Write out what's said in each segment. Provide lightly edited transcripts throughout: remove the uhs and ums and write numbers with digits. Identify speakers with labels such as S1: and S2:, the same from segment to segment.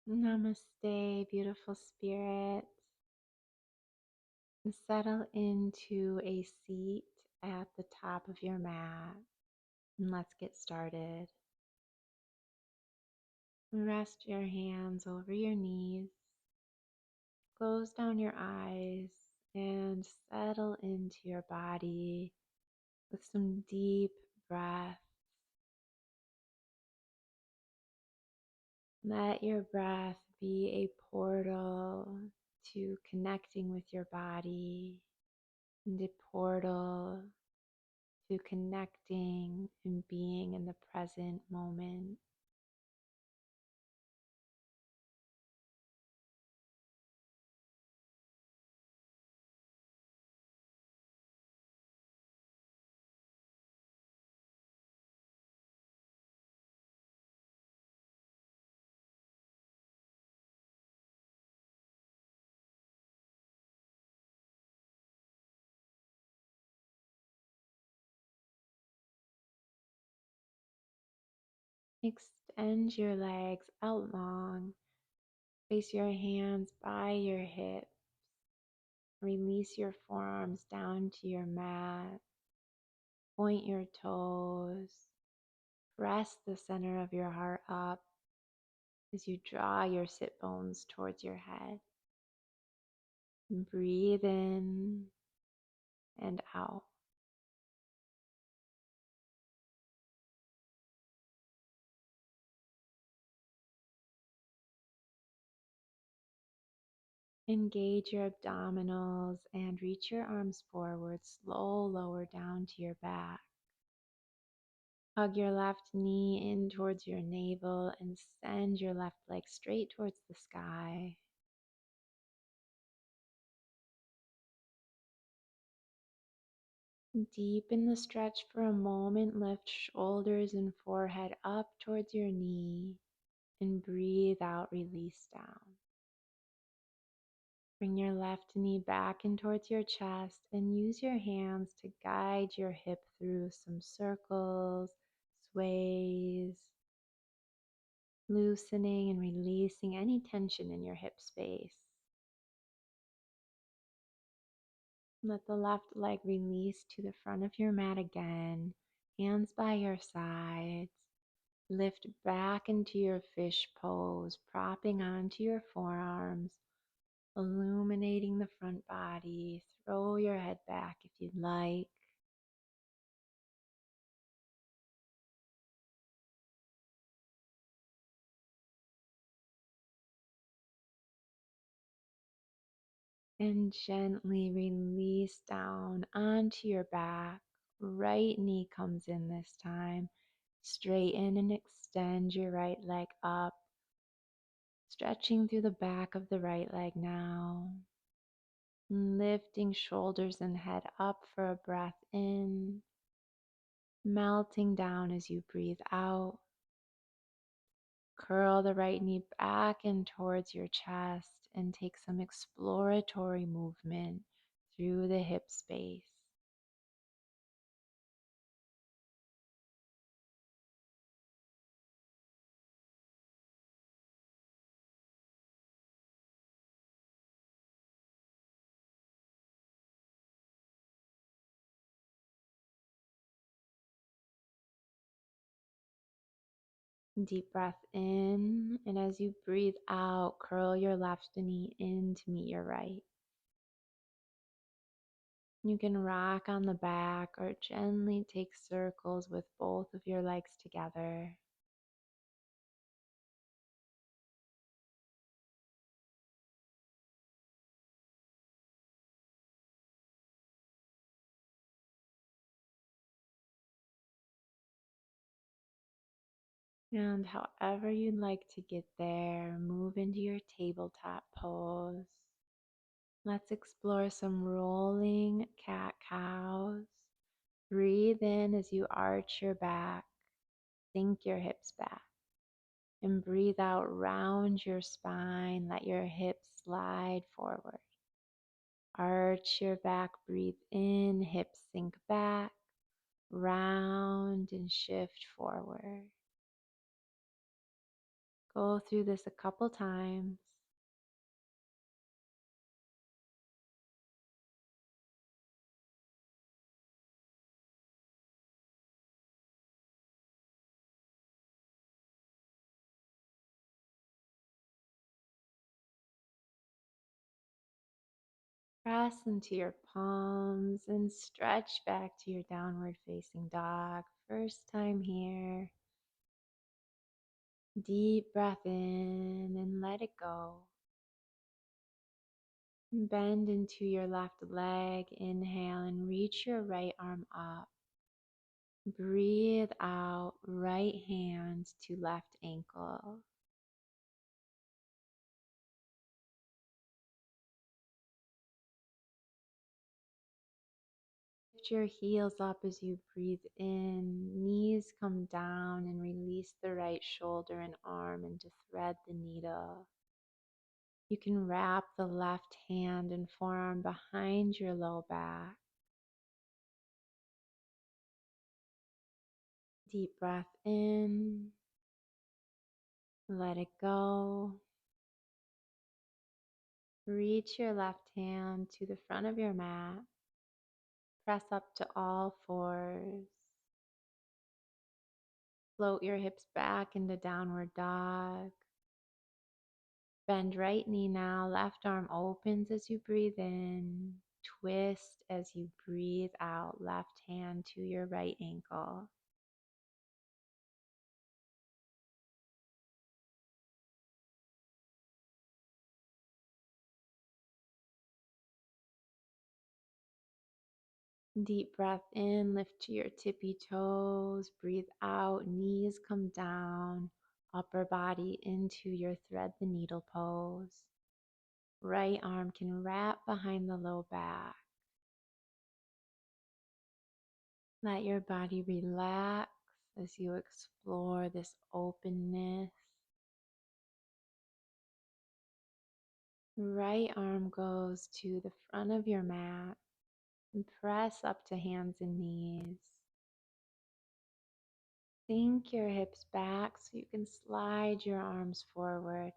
S1: Namaste, beautiful spirit. Settle into a seat at the top of your mat and let's get started. Rest your hands over your knees, close down your eyes, and settle into your body with some deep breath. Let your breath be a portal to connecting with your body and a portal to connecting and being in the present moment. Extend your legs out long. Place your hands by your hips. Release your forearms down to your mat. Point your toes. Press the center of your heart up as you draw your sit bones towards your head. Breathe in and out. Engage your abdominals and reach your arms forward, slow lower down to your back. Hug your left knee in towards your navel and send your left leg straight towards the sky. Deepen the stretch for a moment. Lift shoulders and forehead up towards your knee and breathe out, release down. Bring your left knee back in towards your chest and use your hands to guide your hip through some circles, sways, loosening and releasing any tension in your hip space. Let the left leg release to the front of your mat again, hands by your sides. Lift back into your fish pose, propping onto your forearms, illuminating the front body. Throw your head back if you'd like. And gently release down onto your back. Right knee comes in this time. Straighten and extend your right leg up. Stretching through the back of the right leg now. Lifting shoulders and head up for a breath in. Melting down as you breathe out. Curl the right knee back in towards your chest and take some exploratory movement through the hip space. Deep breath in, and as you breathe out, curl your left knee in to meet your right. You can rock on the back or gently take circles with both of your legs together. And however you'd like to get there, move into your tabletop pose. Let's explore some rolling cat-cows. Breathe in as you arch your back, sink your hips back. And breathe out, round your spine, let your hips slide forward. Arch your back, breathe in, hips sink back, round and shift forward. Go through this a couple times. Press into your palms and stretch back to your downward facing dog. First time here. Deep breath in and let it go. Bend into your left leg. Inhale and reach your right arm up. Breathe out, right hand to left ankle. Lift your heels up as you breathe in. Knees come down and release the right shoulder and arm and to thread the needle. You can wrap the left hand and forearm behind your low back. Deep breath in. Let it go. Reach your left hand to the front of your mat. Press up to all fours. Float your hips back into downward dog. Bend right knee now. Left arm opens as you breathe in. Twist as you breathe out. Left hand to your right ankle. Deep breath in, lift to your tippy toes, breathe out, knees come down, upper body into your thread the needle pose. Right arm can wrap behind the low back. Let your body relax as you explore this openness. Right arm goes to the front of your mat and press up to hands and knees. Sink your hips back so you can slide your arms forward.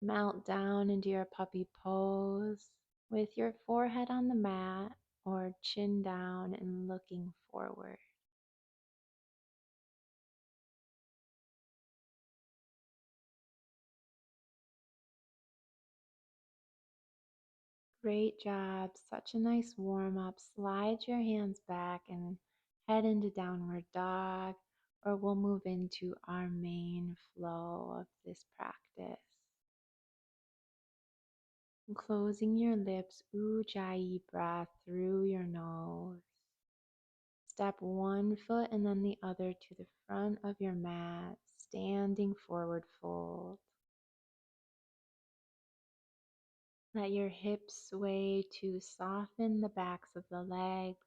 S1: Melt down into your puppy pose with your forehead on the mat or chin down and looking forward. Great job. Such a nice warm up. Slide your hands back and head into downward dog, or we'll move into our main flow of this practice. And closing your lips, ujjayi breath through your nose. Step one foot and then the other to the front of your mat, standing forward fold. Let your hips sway to soften the backs of the legs.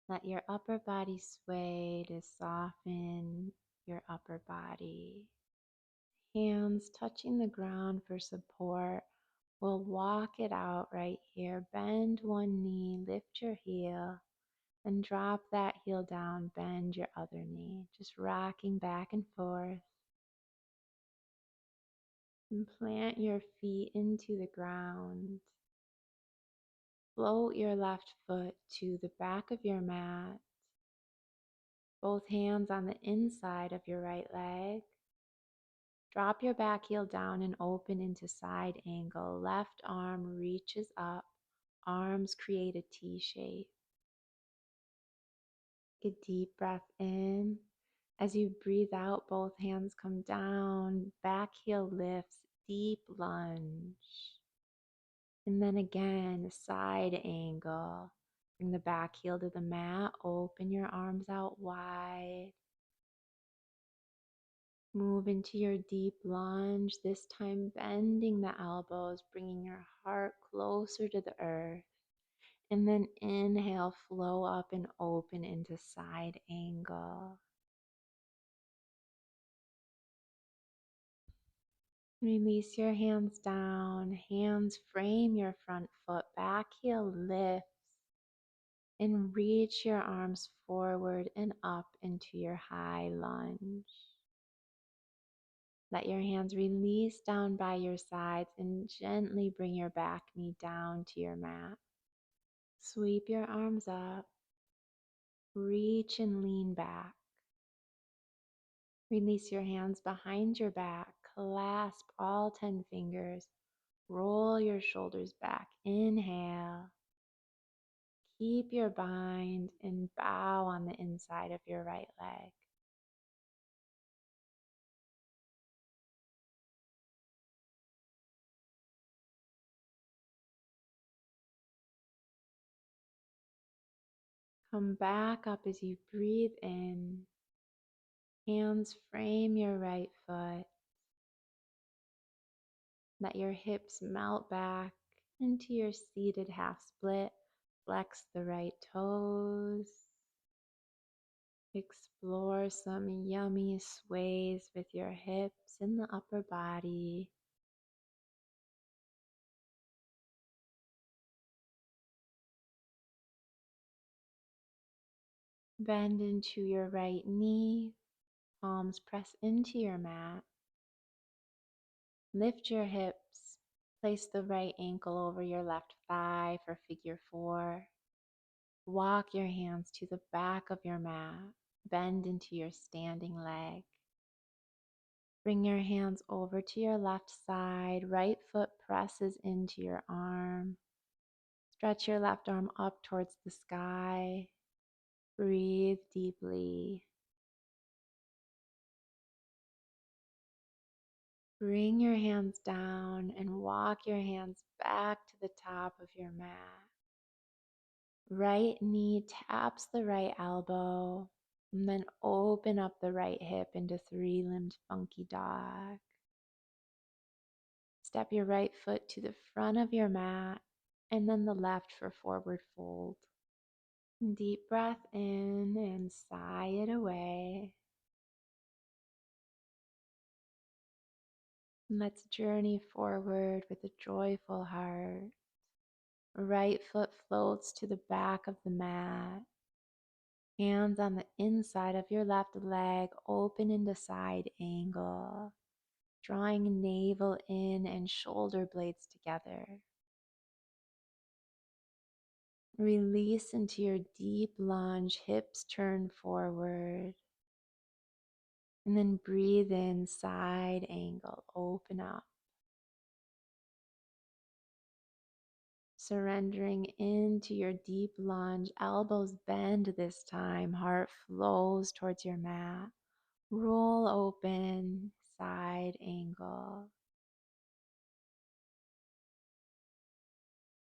S1: Let your upper body sway to soften your upper body. Hands touching the ground for support. We'll walk it out right here. Bend one knee, lift your heel, and drop that heel down. Bend your other knee. Just rocking back and forth. And plant your feet into the ground. Float your left foot to the back of your mat. Both hands on the inside of your right leg. Drop your back heel down and open into side angle. Left arm reaches up. Arms create a T shape. Take a deep breath in. As you breathe out, both hands come down. Back heel lifts. Deep lunge. And then again, side angle. Bring the back heel to the mat. Open your arms out wide. Move into your deep lunge, this time bending the elbows, bringing your heart closer to the earth. And then inhale, flow up and open into side angle. Release your hands down, hands frame your front foot, back heel lifts, and reach your arms forward and up into your high lunge. Let your hands release down by your sides and gently bring your back knee down to your mat. Sweep your arms up, reach and lean back. Release your hands behind your back, clasp all 10 fingers, roll your shoulders back. Inhale. Keep your bind and bow on the inside of your right leg. Come back up as you breathe in. Hands frame your right foot. Let your hips melt back into your seated half split. Flex the right toes. Explore some yummy sways with your hips in the upper body. Bend into your right knee. Palms press into your mat. Lift your hips. Place the right ankle over your left thigh for figure 4. Walk your hands to the back of your mat. Bend into your standing leg. Bring your hands over to your left side. Right foot presses into your arm. Stretch your left arm up towards the sky. Breathe deeply. Bring your hands down and walk your hands back to the top of your mat. Right knee taps the right elbow, and then open up the right hip into 3-limbed funky dog. Step your right foot to the front of your mat, and then the left for forward fold. Deep breath in and sigh it away. Let's journey forward with a joyful heart. Right foot floats to the back of the mat. Hands on the inside of your left leg, open into side angle, drawing navel in and shoulder blades together. Release into your deep lunge, hips turn forward. And then breathe in, side angle, open up. Surrendering into your deep lunge, elbows bend this time, heart flows towards your mat. Roll open, side angle.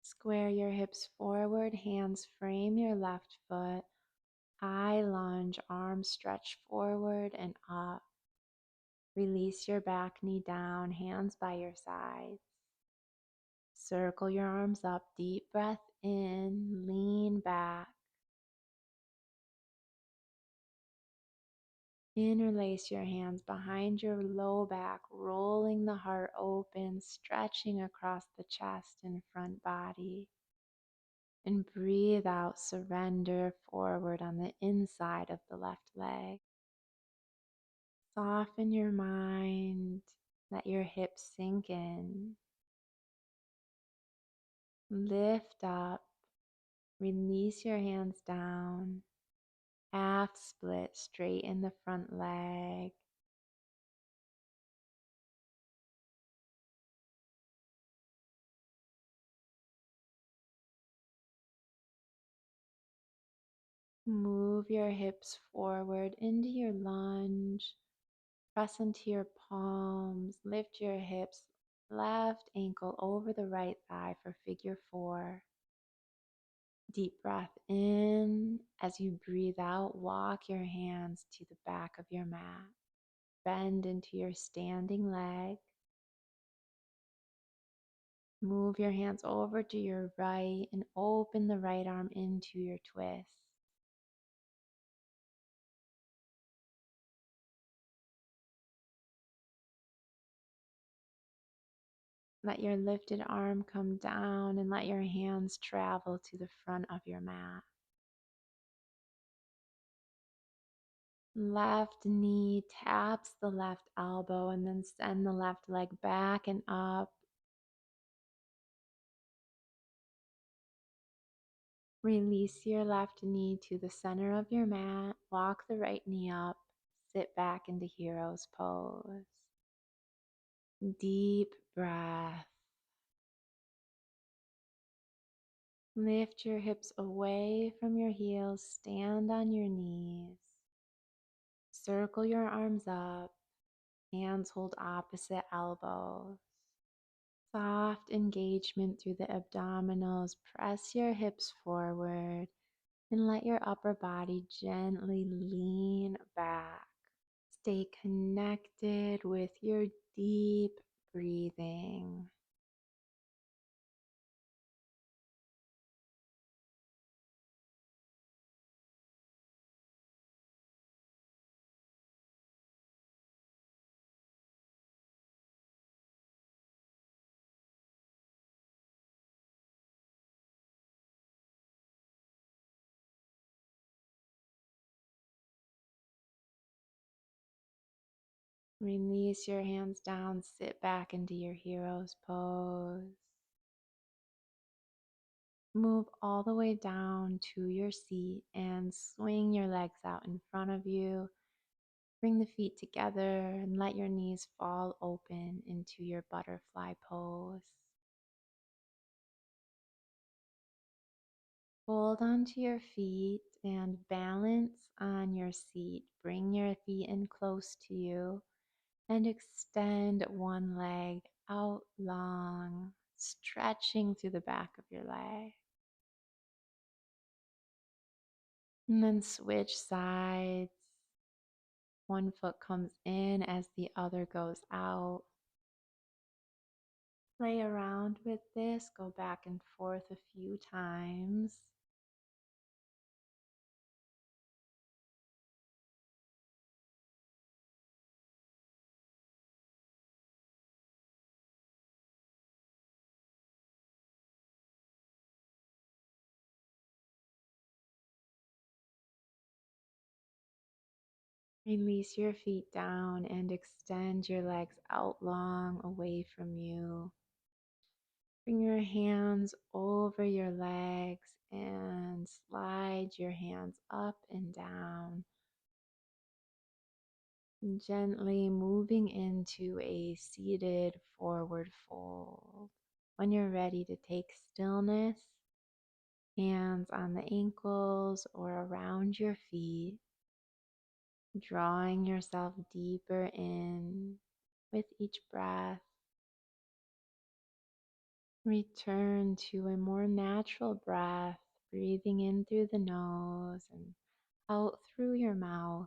S1: Square your hips forward, hands frame your left foot. High lunge, arms stretch forward and up. Release your back knee down, hands by your sides. Circle your arms up, deep breath in, lean back. Interlace your hands behind your low back, rolling the heart open, stretching across the chest and front body. And breathe out, surrender forward on the inside of the left leg. Soften your mind, let your hips sink in. Lift up, release your hands down. Half split, straighten the front leg. Move your hips forward into your lunge. Press into your palms. Lift your hips. Left ankle over the right thigh for figure 4. Deep breath in. As you breathe out, walk your hands to the back of your mat. Bend into your standing leg. Move your hands over to your right and open the right arm into your twist. Let your lifted arm come down and let your hands travel to the front of your mat. Left knee taps the left elbow and then send the left leg back and up. Release your left knee to the center of your mat. Walk the right knee up. Sit back into hero's pose. Deep breath. Lift your hips away from your heels. Stand on your knees. Circle your arms up. Hands hold opposite elbows. Soft engagement through the abdominals. Press your hips forward and let your upper body gently lean back. Stay connected with your deep breathing. Release your hands down, sit back into your hero's pose. Move all the way down to your seat and swing your legs out in front of you. Bring the feet together and let your knees fall open into your butterfly pose. Hold onto your feet and balance on your seat. Bring your feet in close to you and extend one leg out long, stretching through the back of your leg. And then switch sides. One foot comes in as the other goes out. Play around with this. Go back and forth a few times. Release your feet down and extend your legs out long away from you. Bring your hands over your legs and slide your hands up and down, gently moving into a seated forward fold. When you're ready to take stillness, hands on the ankles or around your feet, drawing yourself deeper in with each breath. Return to a more natural breath, breathing in through the nose and out through your mouth.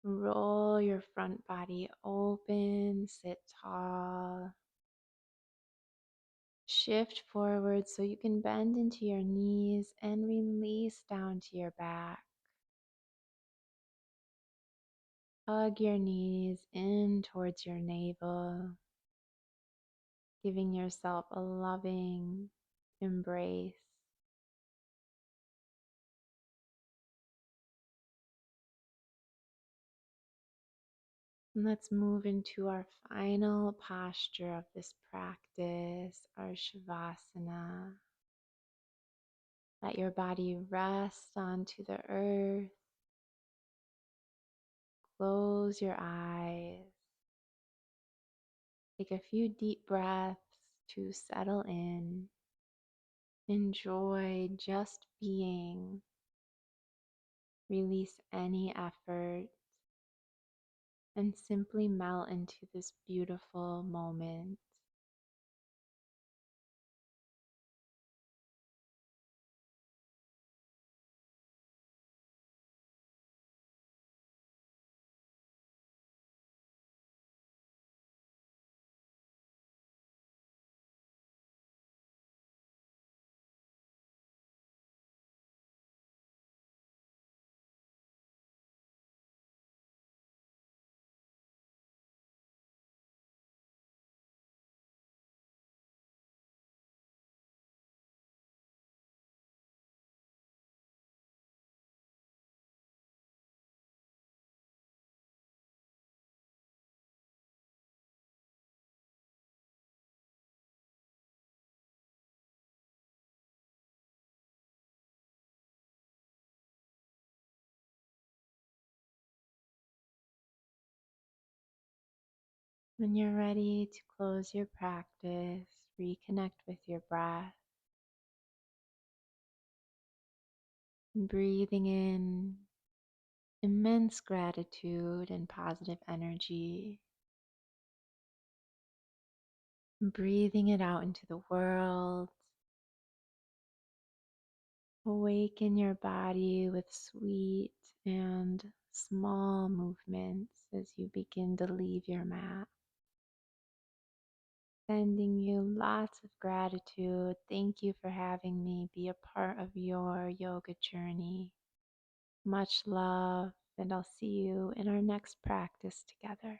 S1: Roll your front body open, sit tall. Shift forward so you can bend into your knees and release down to your back. Hug your knees in towards your navel, giving yourself a loving embrace. And let's move into our final posture of this practice, our shavasana. Let your body rest onto the earth. Close your eyes. Take a few deep breaths to settle in. Enjoy just being. Release any effort and simply melt into this beautiful moment. When you're ready to close your practice, reconnect with your breath, and breathing in immense gratitude and positive energy, and breathing it out into the world. Awaken your body with sweet and small movements as you begin to leave your mat. Sending you lots of gratitude. Thank you for having me be a part of your yoga journey. Much love, and I'll see you in our next practice together.